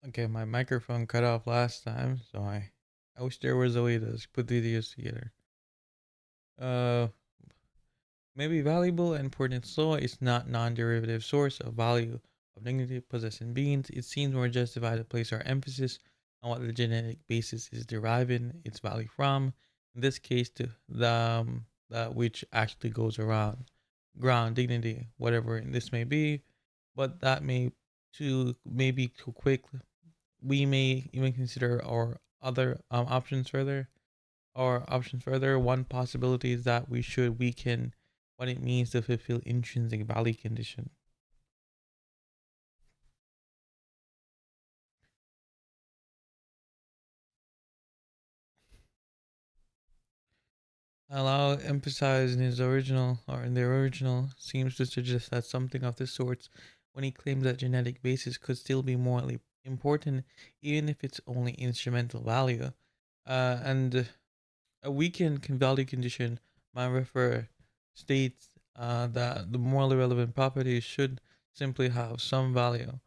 Okay, my microphone cut off last time, so I wish there was a way to put the videos together. Uh, Maybe valuable and important law is not non-derivative source of value of dignity possessing beings. It seems more justified to place our emphasis on what the genetic basis is deriving its value from. In this case, to that which actually goes around ground dignity, whatever this may be, but that may be too quick. We may even consider our other options further. One possibility is that we should weaken what it means to fulfill intrinsic value condition. Allow emphasize in his original or in the original seems to suggest that something of this sort when he claims that genetic basis could still be morally important even if it's only instrumental value. And a weakened value condition might refer states that the morally relevant properties should simply have some value.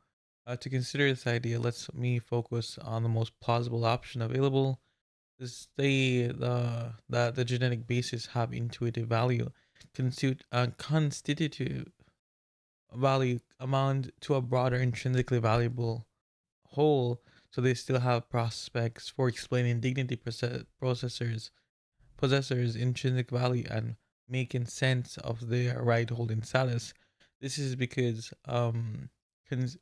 To consider this idea, let's me focus on the most plausible option available. Is that the genetic basis have intuitive value, constitutive value amount to a broader intrinsically valuable whole, so they still have prospects for explaining dignity processors possessors intrinsic value and making sense of their right holding status. This is because cons-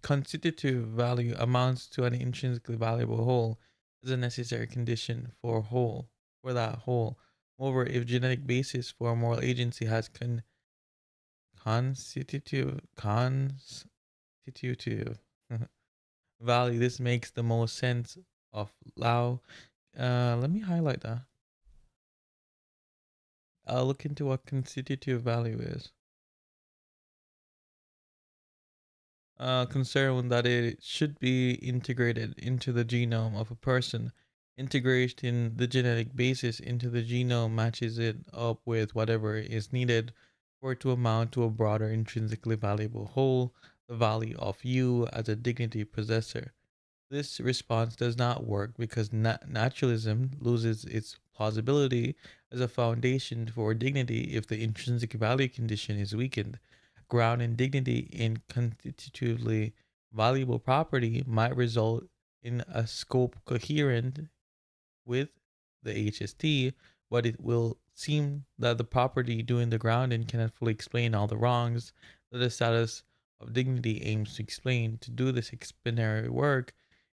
constitutive value amounts to an intrinsically valuable whole as a necessary condition for that whole. Moreover, if genetic basis for moral agency has constitutive value, this makes the most sense of Lao. Let me highlight that. I'll look into what constitutive value is. Concern that it should be integrated into the genome of a person. Integration the genetic basis into the genome matches it up with whatever is needed for it to amount to a broader intrinsically valuable whole, the value of you as a dignity possessor. This response does not work because naturalism loses its plausibility as a foundation for dignity if the intrinsic value condition is weakened. Grounding dignity in constitutively valuable property might result in a scope coherent with the HST, but it will seem that the property doing the grounding cannot fully explain all the wrongs that the status of dignity aims to explain. To do this explanatory work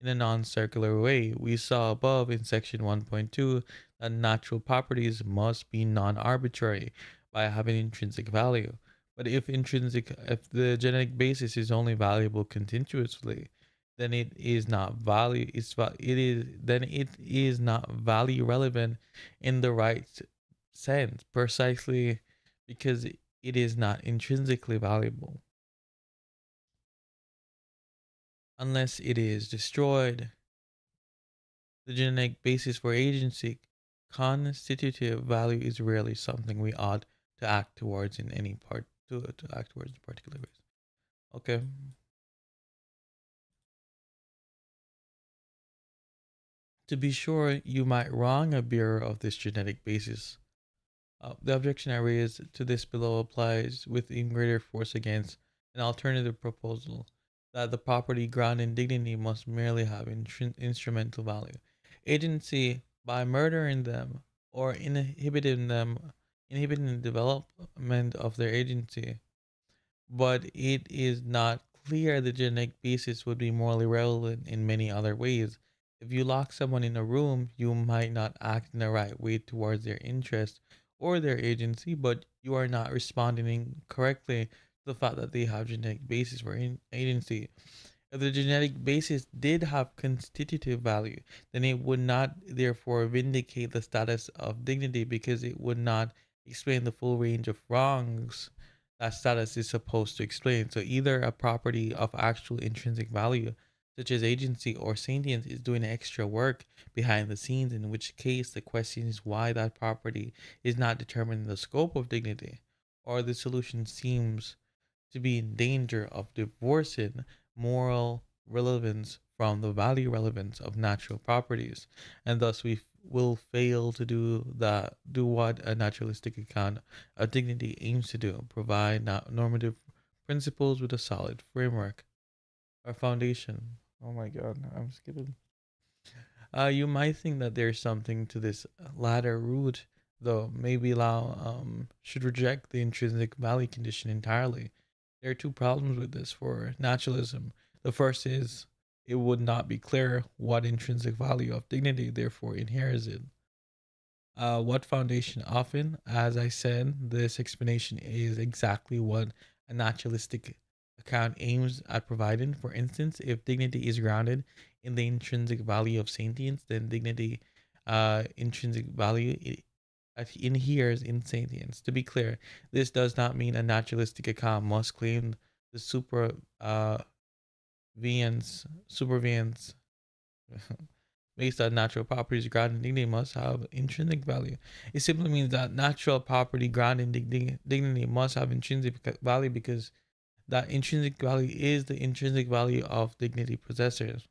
in a non circular way, we saw above in section 1.2 that natural properties must be non arbitrary by having intrinsic value. But if the genetic basis is only valuable continuously, then it is not value it is then it is not value relevant in the right sense, precisely because it is not intrinsically valuable unless it is destroyed. The genetic basis for agency constitutive value is rarely something we ought to act towards in any part to act towards in particular ways. Okay. To be sure, you might wrong a bearer of this genetic basis. The objection I raised to this below applies with even greater force against an alternative proposal that the property, ground, and dignity must merely have instrumental value. Agency, by murdering them or inhibiting the development of their agency, but it is not clear the genetic basis would be morally relevant in many other ways. If you lock someone in a room, you might not act in the right way towards their interest or their agency, but you are not responding correctly to the fact that they have genetic basis for agency. If the genetic basis did have constitutive value, then it would not therefore vindicate the status of dignity because it would not explain the full range of wrongs that status is supposed to explain. So either a property of actual intrinsic value, such as agency or sentience, is doing extra work behind the scenes, in which case the question is why that property is not determining the scope of dignity, or the solution seems to be in danger of divorcing moral relevance from the value relevance of natural properties, and thus we will fail to do what a naturalistic account of dignity aims to do: provide normative principles with a solid framework or foundation. Oh my God, I'm skipping. You might think that there's something to this latter root, though. Maybe allow should reject the intrinsic value condition entirely. There are two problems with this for naturalism. The first is it would not be clear what intrinsic value of dignity therefore inherits it. What foundation? Often, as I said, this explanation is exactly what a naturalistic account aims at providing. For instance, if dignity is grounded in the intrinsic value of sentience, then dignity, intrinsic value, it inheres in sentience. To be clear, this does not mean a naturalistic account must claim the supervience based on natural properties grounded in dignity must have intrinsic value. It simply means that natural property grounded in dignity must have intrinsic value because that intrinsic value is the intrinsic value of dignity possessors.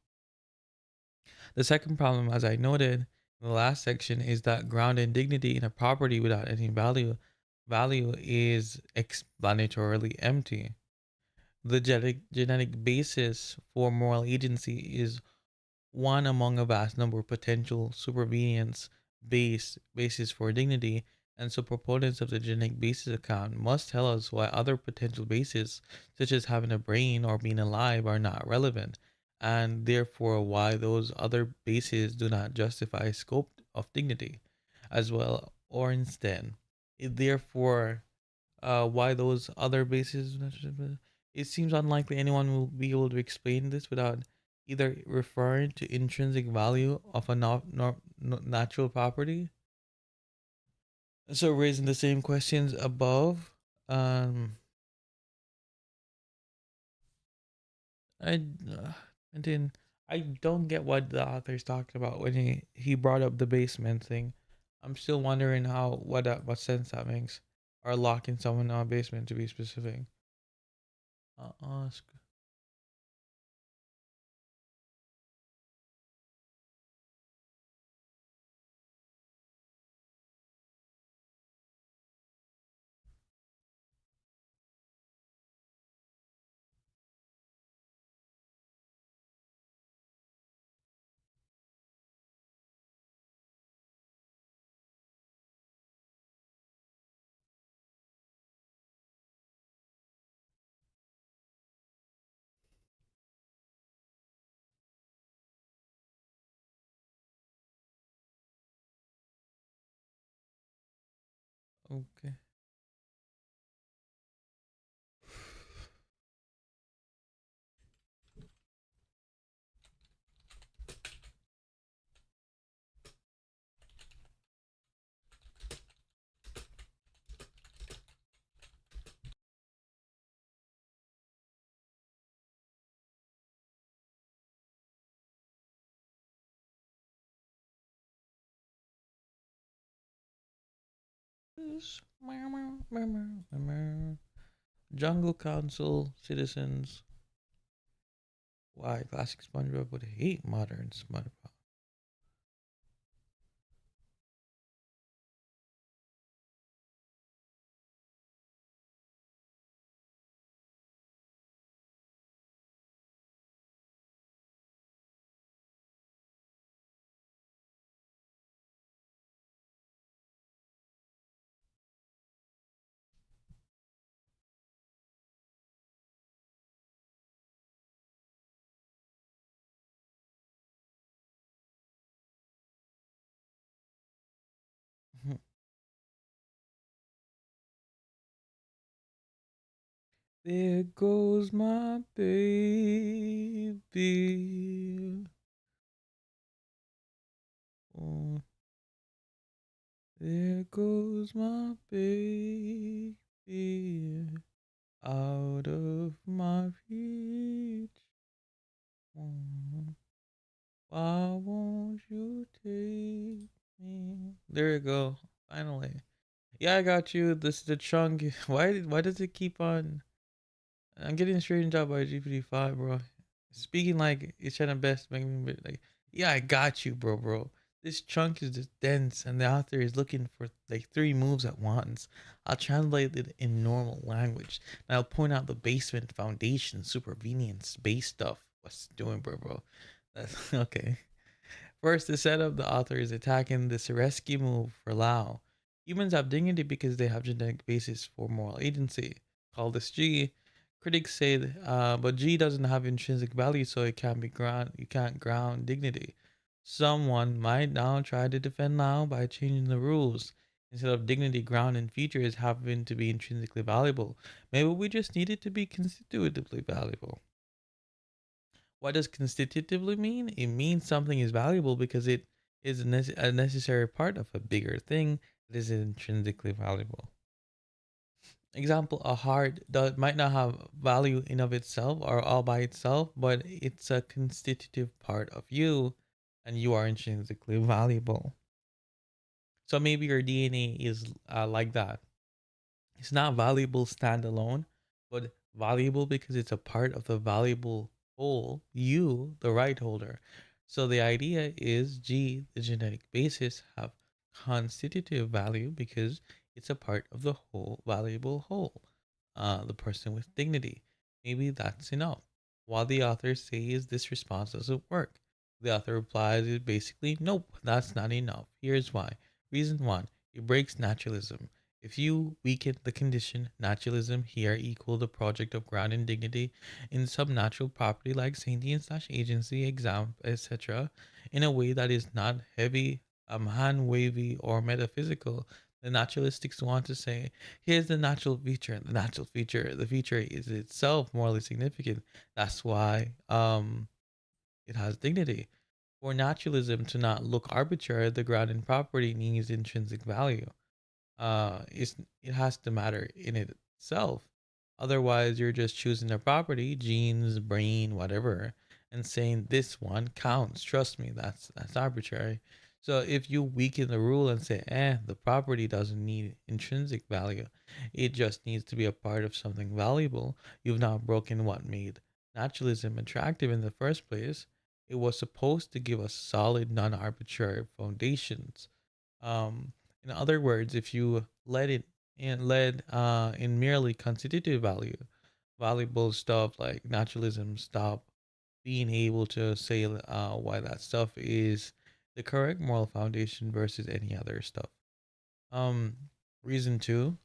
The second problem, as I noted in the last section, is that grounded dignity in a property without any value is explanatorily empty. The genetic basis for moral agency is one among a vast number of potential supervenience bases for dignity, and so proponents of the genetic basis account must tell us why other potential bases, such as having a brain or being alive, are not relevant, and therefore why those other bases do not justify scope of dignity as well, or instead. Therefore, why those other bases. It seems unlikely anyone will be able to explain this without either referring to intrinsic value of a natural property. So raising the same questions above, um, I, I didn't. I don't get what the author's talking about when he brought up the basement thing. I'm still wondering how what sense that makes, or locking someone in a basement to be specific. Ask. Okay. Jungle Council, Citizens. Why classic SpongeBob would hate modern SpongeBob? There goes my baby. Oh, there goes my baby. Out of my reach. Oh, why won't you take me? There you go. Finally. Yeah, I got you. This is the chunk. Why does it keep on? I'm getting straightened out by GPT-5, bro. Speaking like it's trying to best make me like, yeah, I got you, bro. This chunk is just dense, and the author is looking for like three moves at once. I'll translate it in normal language, and I'll point out the basement foundation, supervenience, base stuff. What's it doing, bro? That's okay. First, the setup, the author is attacking this rescue move for Lao. Humans have dignity because they have genetic basis for moral agency. Call this G. Critics say, but G doesn't have intrinsic value, so it can't be ground. You can't ground dignity. Someone might now try to defend Lao by changing the rules. Instead of dignity ground in features having to be intrinsically valuable, maybe we just need it to be constitutively valuable. What does constitutively mean? It means something is valuable because it is a necessary part of a bigger thing that is intrinsically valuable. Example, a heart might not have value in of itself or all by itself, but it's a constitutive part of you and you are intrinsically valuable. So maybe your DNA is like that. It's not valuable standalone, but valuable because it's a part of the valuable whole, you, the right holder. So the idea is G, the genetic basis, have constitutive value because it's a part of the whole valuable whole, the person with dignity. Maybe that's enough. While the author says this response doesn't work, the author replies is basically, nope, that's not enough. Here's why. Reason one, it breaks naturalism. If you weaken the condition, naturalism here equal the project of ground and dignity in some natural property like sentience slash agency, exam, etc., in a way that is not heavy, hand wavy, or metaphysical, the naturalistics want to say, here's the natural feature. The feature is itself morally significant. That's why it has dignity. For naturalism to not look arbitrary, the ground and property needs intrinsic value. It has to matter in itself. Otherwise, you're just choosing a property, genes, brain, whatever, and saying this one counts. Trust me, that's arbitrary. So if you weaken the rule and say, the property doesn't need intrinsic value, it just needs to be a part of something valuable, you've now broken what made naturalism attractive in the first place. It was supposed to give us solid, non-arbitrary foundations. Um, in other words, if you let in merely constitutive value, valuable stuff like naturalism stop being able to say why that stuff is the correct moral foundation versus any other stuff. Um, Reason two,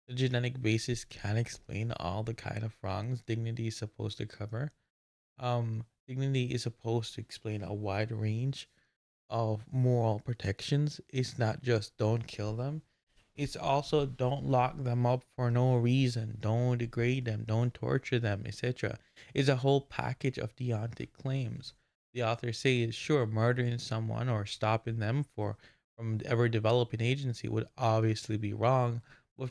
the genetic basis can explain all the kind of wrongs dignity is supposed to cover. Dignity is supposed to explain a wide range of moral protections. It's not just don't kill them. It's also don't lock them up for no reason, don't degrade them, don't torture them, etc. It's a whole package of deontic claims. The author says, sure, murdering someone or stopping them from ever developing agency would obviously be wrong, but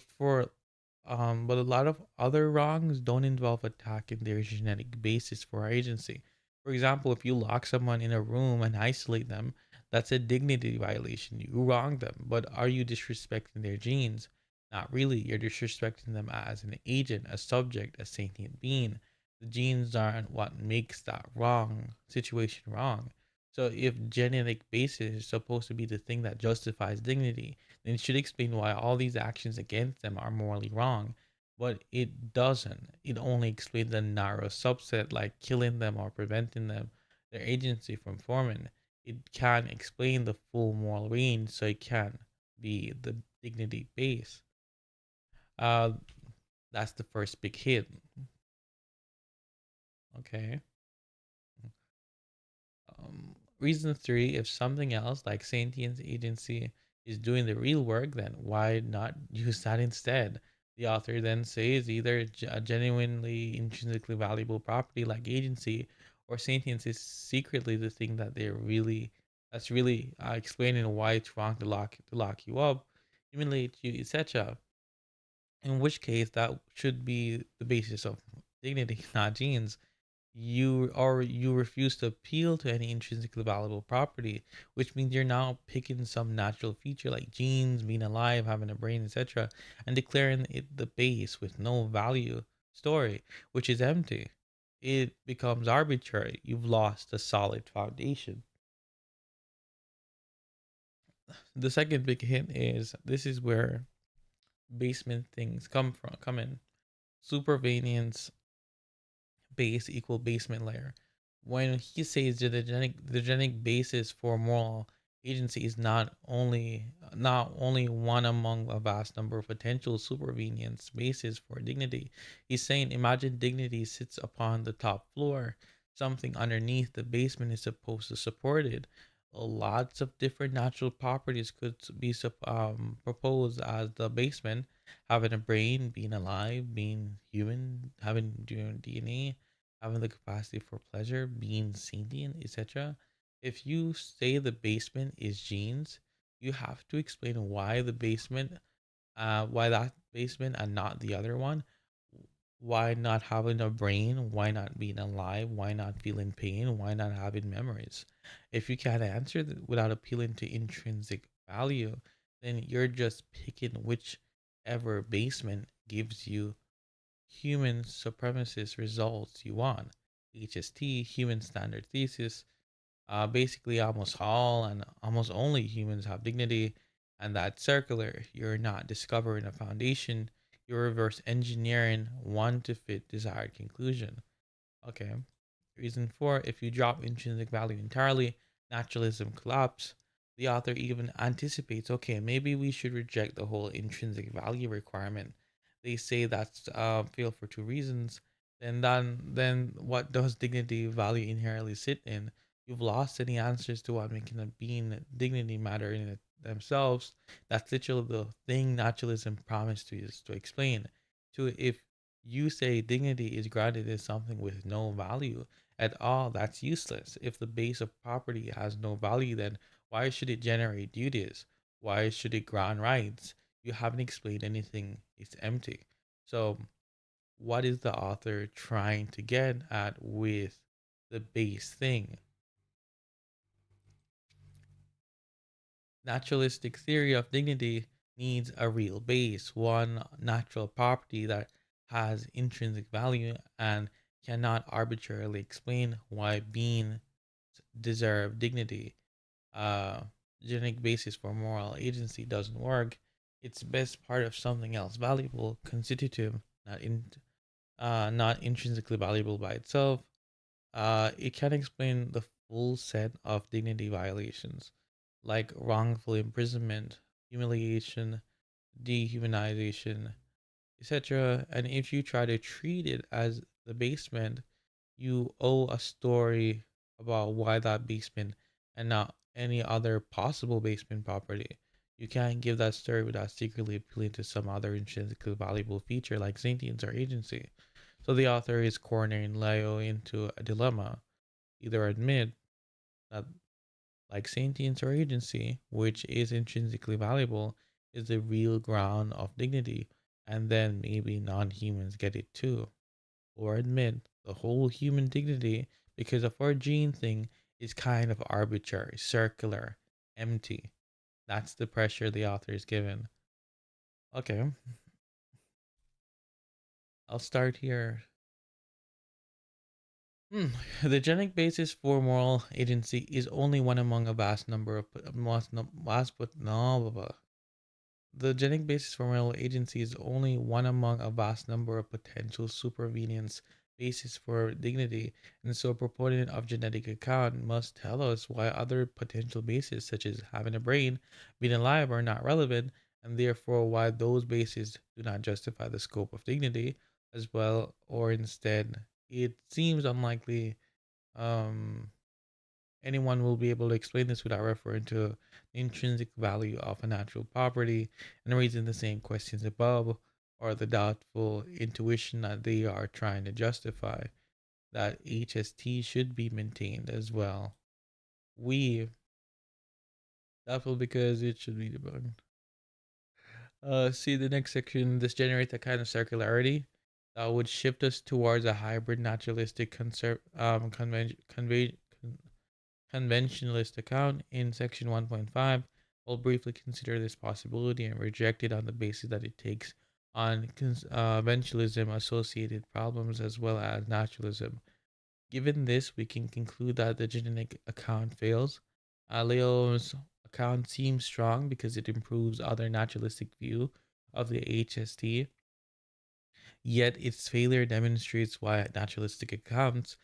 a lot of other wrongs don't involve attacking their genetic basis for agency. For example, if you lock someone in a room and isolate them, that's a dignity violation. You wrong them, but are you disrespecting their genes? Not really. You're disrespecting them as an agent, a subject, a sentient being. The genes aren't what makes that wrong situation wrong. So if genetic basis is supposed to be the thing that justifies dignity, then it should explain why all these actions against them are morally wrong. But it doesn't. It only explains a narrow subset like killing them or preventing them their agency from forming. It can explain the full moral range, so it can be the dignity base. Uh, that's the first big hit. Okay. Reason three: if something else like sentience agency is doing the real work, then why not use that instead? The author then says either a genuinely intrinsically valuable property like agency or sentience is secretly the thing that that's really explaining why it's wrong to lock you up, humiliate you, etc. In which case, that should be the basis of dignity, not genes. You refuse to appeal to any intrinsically valuable property, which means you're now picking some natural feature like genes, being alive, having a brain, etc., and declaring it the base with no value story, which is empty. it becomes arbitrary. You've lost a solid foundation. The second big hint is this is where basement things come in. Supervenience base equal basement layer. When he says that the genetic basis for moral agency is not only one among a vast number of potential supervenience bases for dignity, he's saying imagine dignity sits upon the top floor. Something underneath the basement is supposed to support it. Lots of different natural properties could be proposed as the basement: having a brain, being alive, being human, having DNA, having the capacity for pleasure, being sentient, etc. If you say the basement is genes, you have to explain why that basement and not the other one. Why not having a brain? Why not being alive? Why not feeling pain? Why not having memories? If you can't answer that without appealing to intrinsic value, then you're just picking whichever basement gives you human supremacist results you want. HST, human standard thesis. Basically, almost all and almost only humans have dignity, and that's circular. You're not discovering a foundation, you're reverse engineering one to fit desired conclusion. Okay. Reason 4: if you drop intrinsic value entirely, naturalism collapse. The author even anticipates, okay, maybe we should reject the whole intrinsic value requirement. They say that's failed for two reasons. Then what does dignity value inherently sit in? You've lost any answers to what making a being dignity matter in it themselves. That's literally the thing naturalism promised to is to explain. To if you say dignity is grounded in something with no value at all, that's useless. If the base of property has no value, then why should it generate duties? Why should it grant rights? You haven't explained anything, it's empty. So, what is the author trying to get at with the base thing? Naturalistic theory of dignity needs a real base, one natural property that has intrinsic value and cannot arbitrarily explain why beings deserve dignity. uh, Genetic basis for moral agency doesn't work. It's best part of something else valuable, constitutive, not intrinsically valuable by itself. It can explain the full set of dignity violations, like wrongful imprisonment, humiliation, dehumanization, etc. And if you try to treat it as the basement, you owe a story about why that basement and not any other possible basement property. You can't give that story without secretly appealing to some other intrinsically valuable feature like sentience or agency. So the author is cornering Leo into a dilemma. Either admit that, like sentience or agency, which is intrinsically valuable, is the real ground of dignity, and then maybe non humans get it too. Or admit the whole human dignity, because of our gene thing, is kind of arbitrary, circular, empty. That's the pressure the author is given. Okay, I'll start here. The genetic basis for moral agency is only one among a vast number of vast but no blah, blah. The genetic basis for moral agency is only one among a vast number of potential supervenience bases for dignity, and so a proponent of genetic account must tell us why other potential bases, such as having a brain, being alive, are not relevant, and therefore why those bases do not justify the scope of dignity as well, or instead, it seems unlikely um, anyone will be able to explain this without referring to the intrinsic value of a natural property and raising the same questions above, or the doubtful intuition that they are trying to justify that HST should be maintained as well. We doubtful because it should be debunked. See the next section. This generates a kind of circularity that would shift us towards a hybrid naturalistic conventionalist account. In section 1.5, we'll briefly consider this possibility and reject it on the basis that it takes on conventionalism associated problems as well as naturalism. Given this, we can conclude that the genetic account fails. Leo's account seems strong because it improves other naturalistic view of the HST, yet its failure demonstrates why naturalistic accounts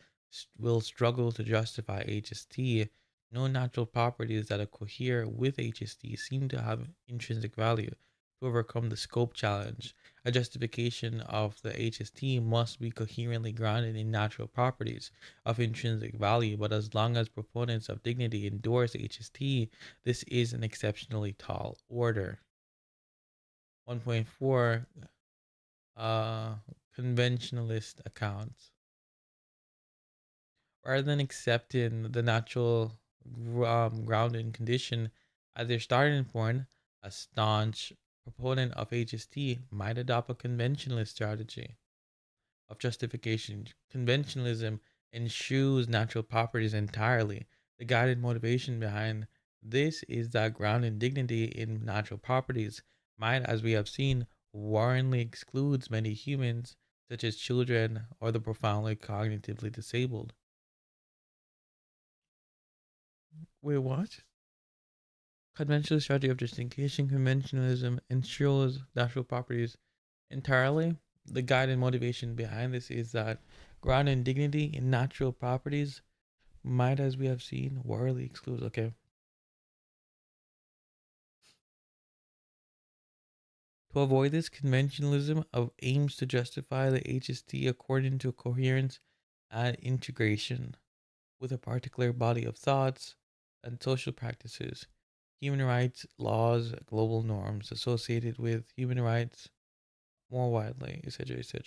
will struggle to justify HST. No natural properties that cohere with HST seem to have intrinsic value to overcome the scope challenge. A justification of the HST must be coherently grounded in natural properties of intrinsic value, but as long as proponents of dignity endorse HST, this is an exceptionally tall order. 1.4 uh, Conventionalist accounts. Rather than accepting the natural grounding condition as their starting point, a staunch proponent of HST might adopt a conventionalist strategy of justification. Conventionalism eschews natural properties entirely. The guided motivation behind this is that grounded dignity in natural properties might, as we have seen, warrantingly excludes many humans, such as children or the profoundly cognitively disabled. Wait, what? Conventional strategy of justification, conventionalism ensures natural properties entirely. The guiding motivation behind this is that grounded dignity in natural properties might, as we have seen, warily excludes. Okay. To avoid this, conventionalism of aims to justify the HST according to coherence and integration with a particular body of thoughts and social practices, human rights, laws, global norms associated with human rights more widely, etc., etc.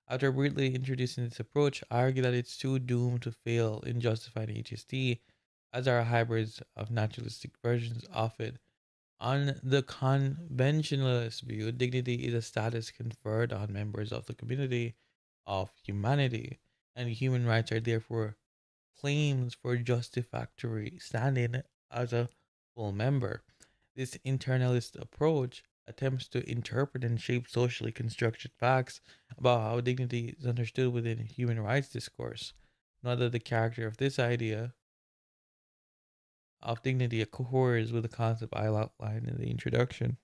After briefly introducing this approach, I argue that it's too doomed to fail in justifying HST, as are hybrids of naturalistic versions of it. On the conventionalist view, dignity is a status conferred on members of the community of humanity, and human rights are therefore claims for justifactory standing as a full member. This internalist approach attempts to interpret and shape socially constructed facts about how dignity is understood within human rights discourse. Neither the character of this idea of dignity accords with the concept I outlined in the introduction.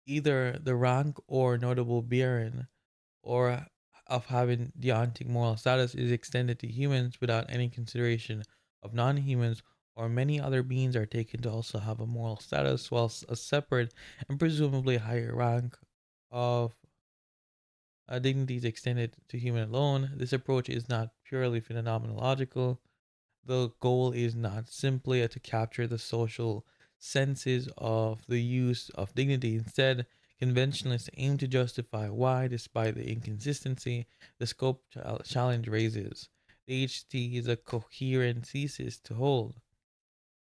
Either the rank or notable bearing or of having deontic moral status is extended to humans without any consideration of non-humans, or many other beings are taken to also have a moral status, whilst a separate and presumably higher rank of dignity is extended to human alone. This approach is not purely phenomenological. The goal is not simply to capture the social senses of the use of dignity. Instead, conventionalists aim to justify why, despite the inconsistency the scope challenge raises, the HT is a coherent thesis to hold.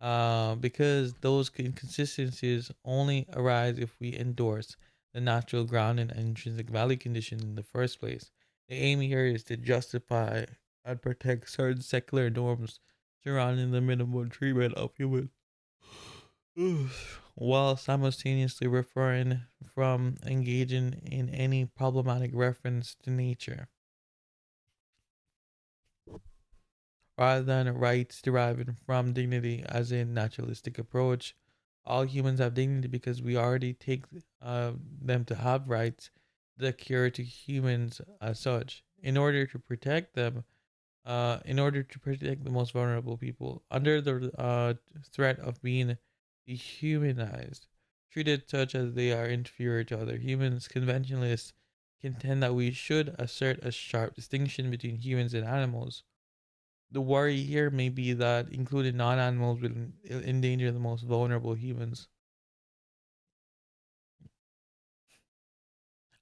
Because those inconsistencies only arise if we endorse the natural grounding and intrinsic value condition in the first place. The aim here is to justify and protect certain secular norms surrounding the minimal treatment of humans, while simultaneously referring from engaging in any problematic reference to nature, rather than rights deriving from dignity as a naturalistic approach. All humans have dignity because we already take them to have rights that accrue to humans as such. In order to protect the most vulnerable people under the threat of being dehumanized, treated such as they are inferior to other humans, conventionalists contend that we should assert a sharp distinction between humans and animals. The worry here may be that including non-animals will endanger the most vulnerable humans.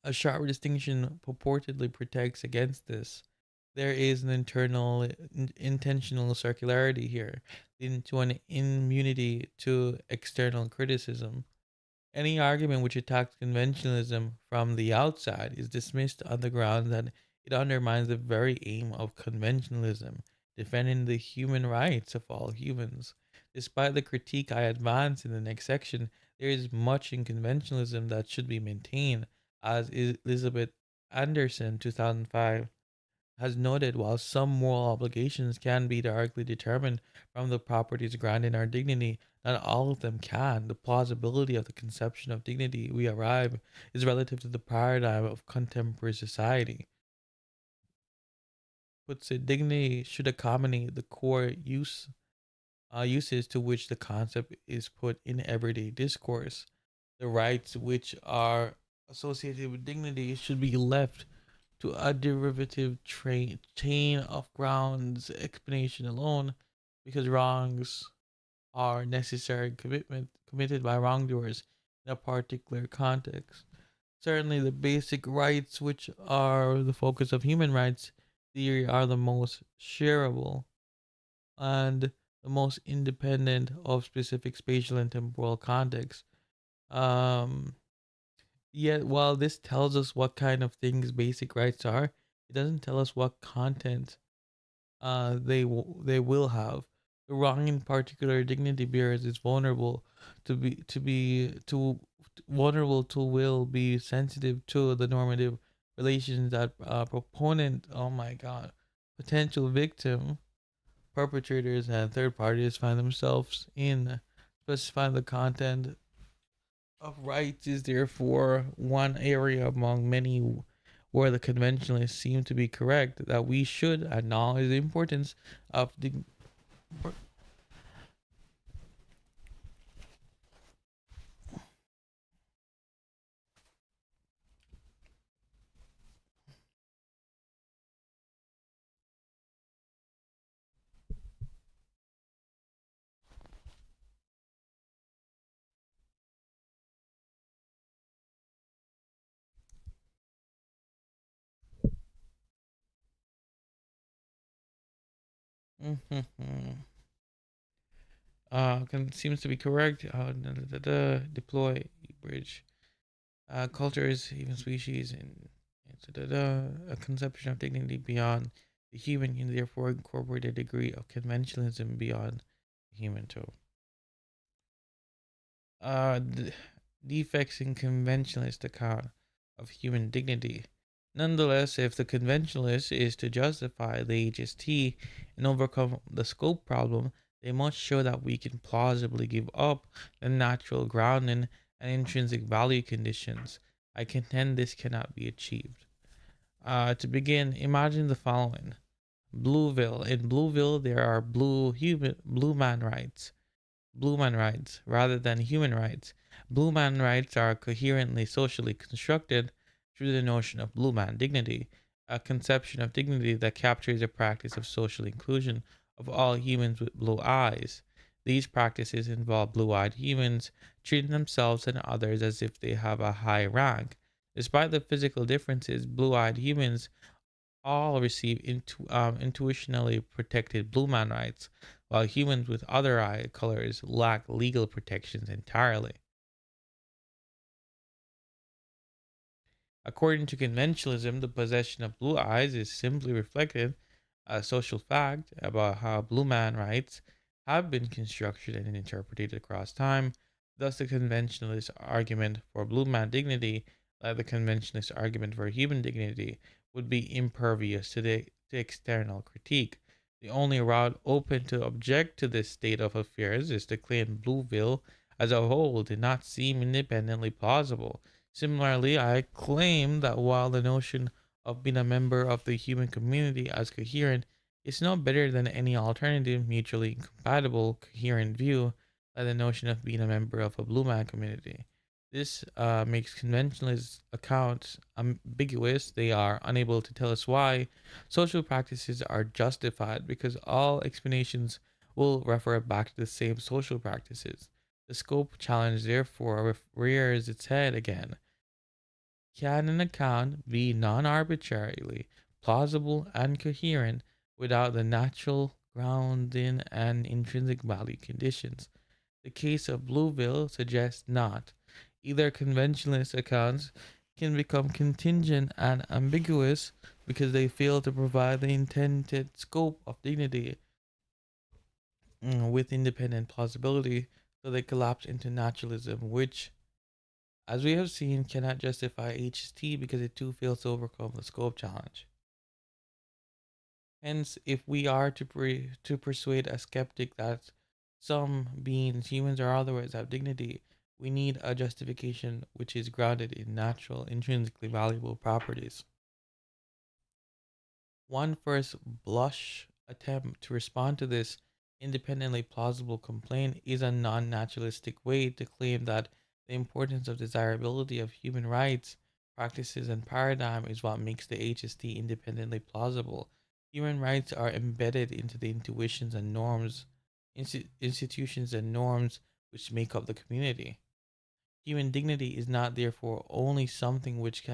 A sharp distinction purportedly protects against this. There is an intentional circularity here, leading to an immunity to external criticism. Any argument which attacks conventionalism from the outside is dismissed on the ground that it undermines the very aim of conventionalism, defending the human rights of all humans. Despite the critique I advance in the next section, there is much in conventionalism that should be maintained, as Elizabeth Anderson, 2005, has noted, while some moral obligations can be directly determined from the properties granted our dignity, not all of them can. The plausibility of the conception of dignity we arrive is relative to the paradigm of contemporary society. Puts it, dignity should accompany the core uses to which the concept is put in everyday discourse. The rights which are associated with dignity should be left to a derivative chain of grounds explanation alone, because wrongs are necessary commitment committed by wrongdoers in a particular context. Certainly, the basic rights, which are the focus of human rights theory, are the most shareable and the most independent of specific spatial and temporal contexts. Um, Yet, while this tells us what kind of things basic rights are, it doesn't tell us what content they will have. The wrong in particular dignity bearers is vulnerable to vulnerable to will be sensitive to the normative relations that proponent, oh my god, potential victim, perpetrators, and third parties find themselves in. Specifying the content of rights is therefore one area among many where the conventionalists seem to be correct that we should acknowledge the importance of the. Seems to be correct. Deploy bridge. Cultures, even species, and a conception of dignity beyond the human can therefore incorporate a degree of conventionalism beyond the human too. The defects in conventionalist account of human dignity. Nonetheless, if the conventionalist is to justify the HST and overcome the scope problem, they must show that we can plausibly give up the natural grounding and intrinsic value conditions. I contend this cannot be achieved. To begin, imagine the following. Blueville. In Blueville, there are blue man rights rather than human rights. Blue man rights are coherently socially constructed through the notion of blue man dignity, a conception of dignity that captures the practice of social inclusion of all humans with blue eyes. These practices involve blue eyed humans treating themselves and others as if they have a high rank. Despite the physical differences, blue eyed humans all receive intuitionally protected blue man rights, while humans with other eye colors lack legal protections entirely. According to conventionalism, the possession of blue eyes is simply reflected a social fact about how blue man rights have been constructed and interpreted across time. Thus, the conventionalist argument for blue man dignity, like the conventionalist argument for human dignity, would be impervious to external critique. The only route open to object to this state of affairs is to claim Blueville as a whole did not seem independently plausible. Similarly, I claim that while the notion of being a member of the human community as coherent is no better than any alternative mutually incompatible coherent view, like the notion of being a member of a blue man community. This makes conventionalist accounts ambiguous. They are unable to tell us why social practices are justified because all explanations will refer back to the same social practices. The scope challenge therefore rears its head again. Can an account be non arbitrarily plausible and coherent without the natural grounding and intrinsic value conditions? The case of Blueville suggests not. Either conventionalist accounts can become contingent and ambiguous because they fail to provide the intended scope of dignity with independent plausibility, so they collapse into naturalism, which, as we have seen, cannot justify HST because it too fails to overcome the scope challenge. Hence, if we are to persuade a skeptic that some beings, humans or otherwise, have dignity, we need a justification which is grounded in natural, intrinsically valuable properties. One first blush attempt to respond to this independently plausible complaint is a non naturalistic way to claim that the importance of desirability of human rights, practices, and paradigm is what makes the HST independently plausible. Human rights are embedded into the intuitions and norms, institutions and norms which make up the community. Human dignity is not therefore only something which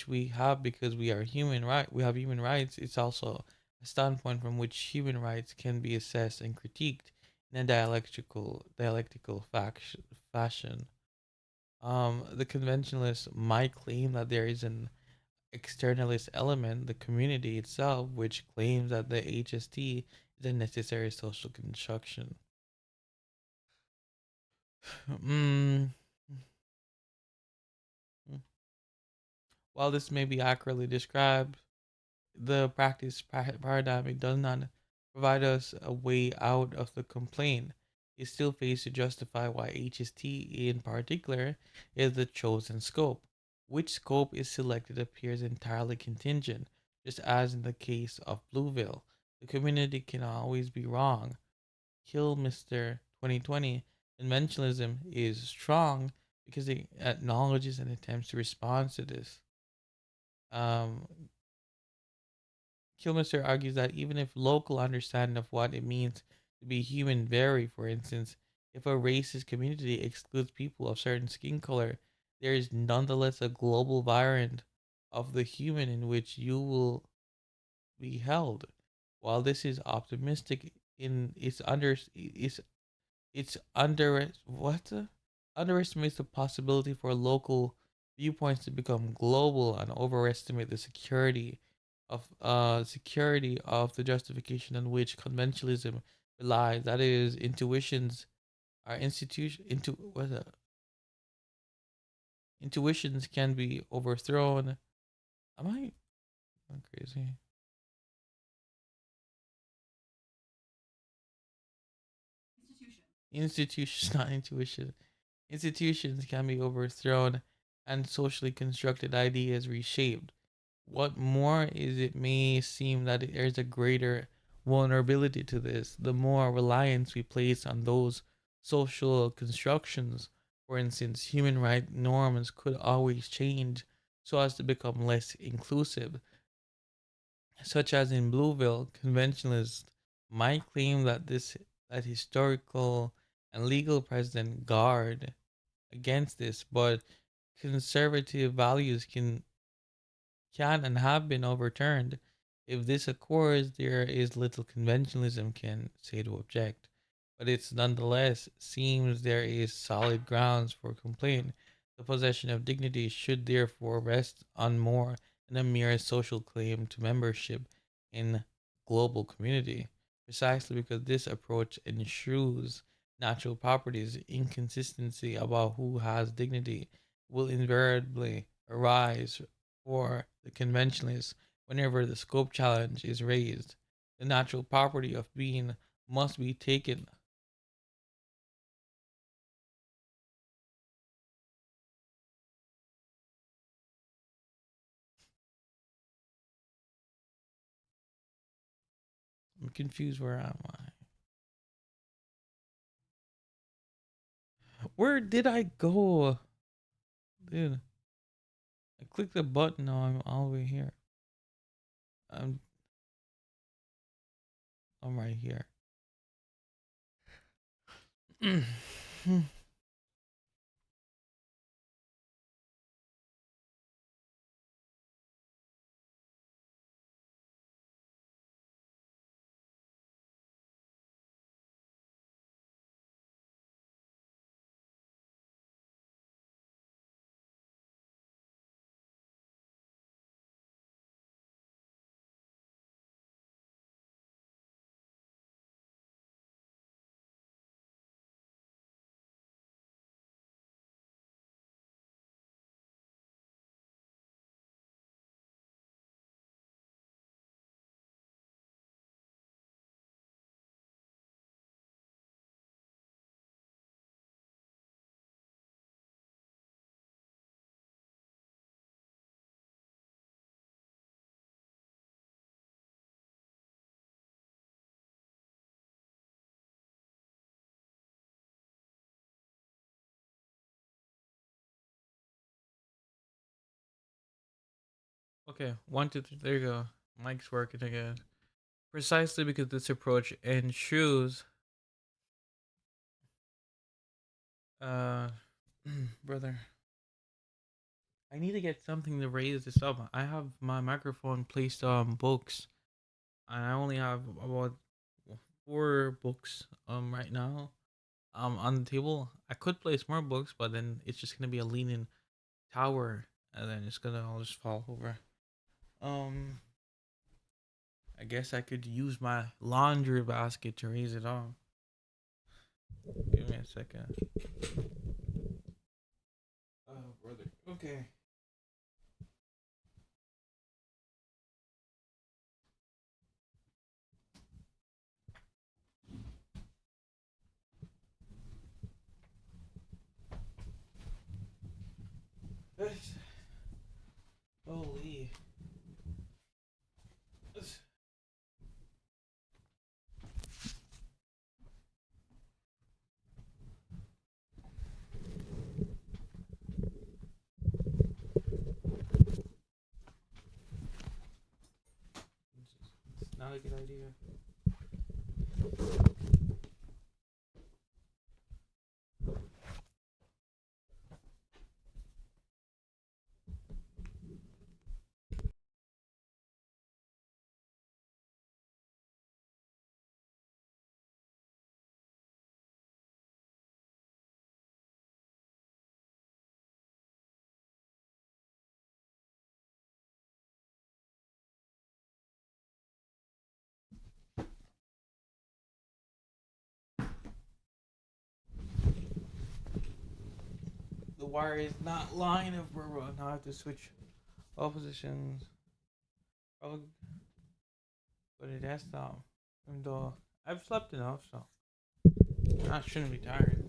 we have because we are human, right? We have human rights. It's also a standpoint from which human rights can be assessed and critiqued in a dialectical fashion. The conventionalists might claim that there is an externalist element, the community itself, which claims that the HST is a necessary social construction. Mm, while this may be accurately described, the paradigm, it does not provide us a way out of the complaint. It still fails to justify why HST in particular is the chosen scope. Which scope is selected appears entirely contingent, just as in the case of Blueville. The community can always be wrong. Kill Mr. 2020 conventionalism is strong because it acknowledges and attempts to respond to this. Um, Kilmister argues that even if local understanding of what it means to be human vary, for instance, if a racist community excludes people of certain skin color, there is nonetheless a global variant of the human in which you will be held. While this is optimistic in it's under what underestimates the possibility for local viewpoints to become global and overestimate the security of the justification on which conventionalism relies. That is, intuitions are institution into what intuitions can be overthrown. Am I going crazy? Institutions, not intuition. Institutions can be overthrown and socially constructed ideas reshaped. What more is, it may seem that there's a greater vulnerability to this, the more reliance we place on those social constructions. For instance, human right norms could always change so as to become less inclusive, such as in Blueville. Conventionalists might claim that historical and legal precedent guard against this, but conservative values can and have been overturned. If this occurs, there is little conventionalism can say to object, but it's nonetheless seems there is solid grounds for complaint. The possession of dignity should therefore rest on more than a mere social claim to membership in global community. Precisely because this approach ensures natural properties, inconsistency about who has dignity will invariably arise for the conventionalists whenever the scope challenge is raised. The natural property of being must be taken. I'm confused. Where am I? Where did I go? Dude, I clicked the button. Now I'm all the way here. I'm, I'm right here. Okay, one, two, three. There you go. Mike's working again. Precisely because this approach ensures, uh, brother, I need to get something to raise this up. I have my microphone placed on books, and I only have about four books right now on the table. I could place more books, but then it's just gonna be a leaning tower, and then it's gonna all just fall over. Um, I guess I could use my laundry basket to raise it up. Give me a second. Oh, brother. Okay. Holy. It's not a good idea. The wire is not line of purple. Now I have to switch all positions. Probably go to desktop. Even though I've slept enough, so I shouldn't be tired.